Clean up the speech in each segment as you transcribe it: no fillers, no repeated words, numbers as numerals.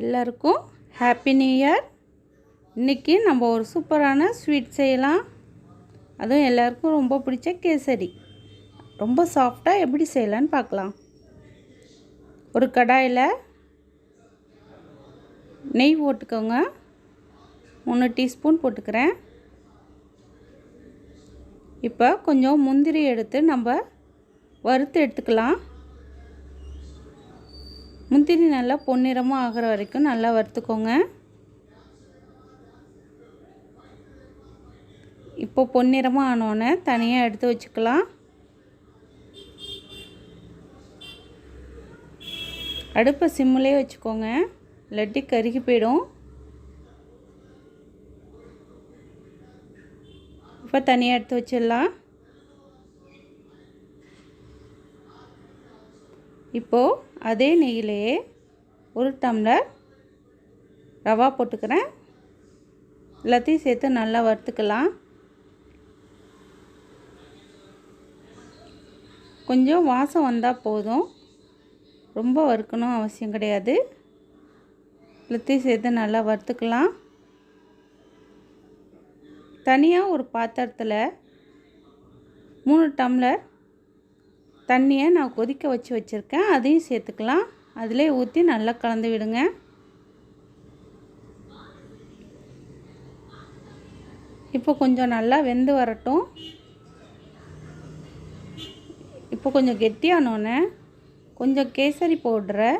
எல்லாருக்கும் happy new year. இன்றைக்கி நம்ம ஒரு சூப்பரான ஸ்வீட் செய்யலாம். அதுவும் எல்லாருக்கும் ரொம்ப பிடிச்ச கேசரி ரொம்ப சாஃப்டாக எப்படி செய்யலான்னு பார்க்கலாம். ஒரு கடாயில் நெய் போட்டுக்கோங்க. 3 டீஸ்பூன் போட்டுக்கிறேன். இப்போ கொஞ்சம் முந்திரி எடுத்து நம்ம வறுத்து எடுத்துக்கலாம். முந்திரி நல்லா பொன்னிறமாக ஆகிற வரைக்கும் நல்லா வறுத்துக்கோங்க. இப்போ பொன்னிறமாக ஆனோடனே தனியாக எடுத்து வச்சுக்கலாம். அடுப்பை சிம்மிலே வச்சுக்கோங்க, இல்லாட்டி கருகி போயிடும். இப்போ தனியாக எடுத்து வச்சிடலாம். இப்போது அதே நெய்யிலேயே 1 டம்ளர் ரவா போட்டுக்கிறேன். எல்லாத்தையும் சேர்த்து நல்லா வறுத்துக்கலாம். கொஞ்சம் வாசம் வந்தால் போதும், ரொம்ப வறுக்கணும் அவசியம் கிடையாது. எல்லாத்தையும் சேர்த்து நல்லா வறுத்துக்கலாம். தனியாக ஒரு பாத்திரத்தில் 3 டம்ளர் தண்ணியை நான் கொதிக்க வச்சுருக்கேன். அதையும் சேர்த்துக்கலாம். அதிலே ஊற்றி நல்லா கலந்து விடுங்க. இப்போ கொஞ்சம் நல்லா வெந்து வரட்டும். இப்போ கொஞ்சம் கெட்டியானோன்னே கொஞ்சம் கேசரி பவுடரை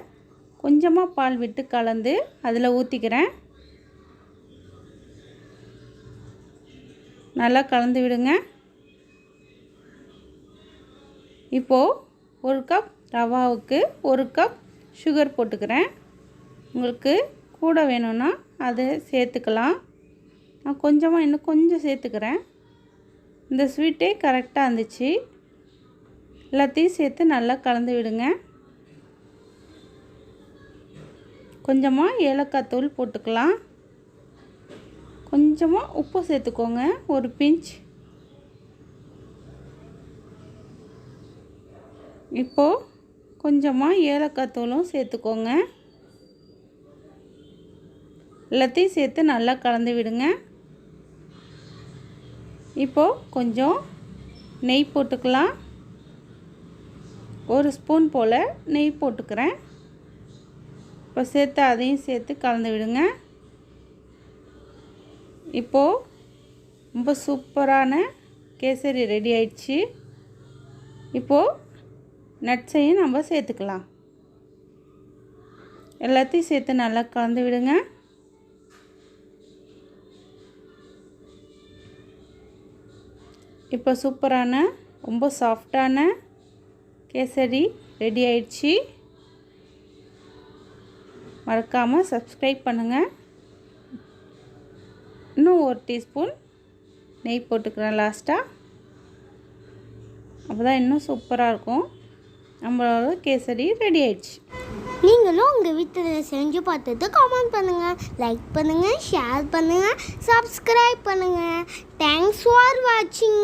கொஞ்சமாக பால் விட்டு கலந்து அதில் ஊற்றிக்கிறேன். நல்லா கலந்து விடுங்க. இப்போது 1 கப் ரவாவுக்கு 1 கப் சுகர் போட்டுக்கிறேன். உங்களுக்கு கூட வேணும்னா அதை சேர்த்துக்கலாம். நான் இன்னும் கொஞ்சம் சேர்த்துக்கிறேன். இந்த ஸ்வீட்டே கரெக்டாக இருந்துச்சு. எல்லாத்தையும் சேர்த்து நல்லா கலந்து விடுங்க. கொஞ்சமாக ஏலக்காய் தூள் போட்டுக்கலாம். கொஞ்சமாக உப்பு சேர்த்துக்கோங்க, ஒரு பிஞ்ச். இப்போது கொஞ்சமாக ஏலக்காய் தூளும் சேர்த்துக்கோங்க. எல்லாத்தையும் சேர்த்து நல்லா கலந்து விடுங்க. இப்போது கொஞ்சம் நெய் போட்டுக்கலாம். 1 ஸ்பூன் போல் நெய் போட்டுக்கிறேன். இப்போ சேர்த்து அதையும் சேர்த்து கலந்து விடுங்க. இப்போது ரொம்ப சூப்பரான கேசரி ரெடி ஆயிடுச்சு. இப்போது நட்ஸையும் நம்ம சேர்த்துக்கலாம். எல்லாத்தையும் சேர்த்து நல்லா கலந்து விடுங்க. இப்போ சூப்பரான ரொம்ப சாஃப்டான கேசரி ரெடி ஆயிடுச்சு. மறக்காமல் சப்ஸ்கிரைப் பண்ணுங்கள். இன்னும் 1 டீஸ்பூன் நெய் போட்டுக்கிறேன் லாஸ்ட்டாக. அப்போ தான் இன்னும் சூப்பராக இருக்கும். நம்மளோட கேசரி ரெடி ஆயிடுச்சு. நீங்களும் உங்கள் வீட்டில் செஞ்சு பார்த்துட்டு கமெண்ட் பண்ணுங்கள், லைக் பண்ணுங்கள், ஷேர் பண்ணுங்கள், சப்ஸ்கிரைப் பண்ணுங்கள். தேங்க்ஸ் ஃபார் வாட்சிங்.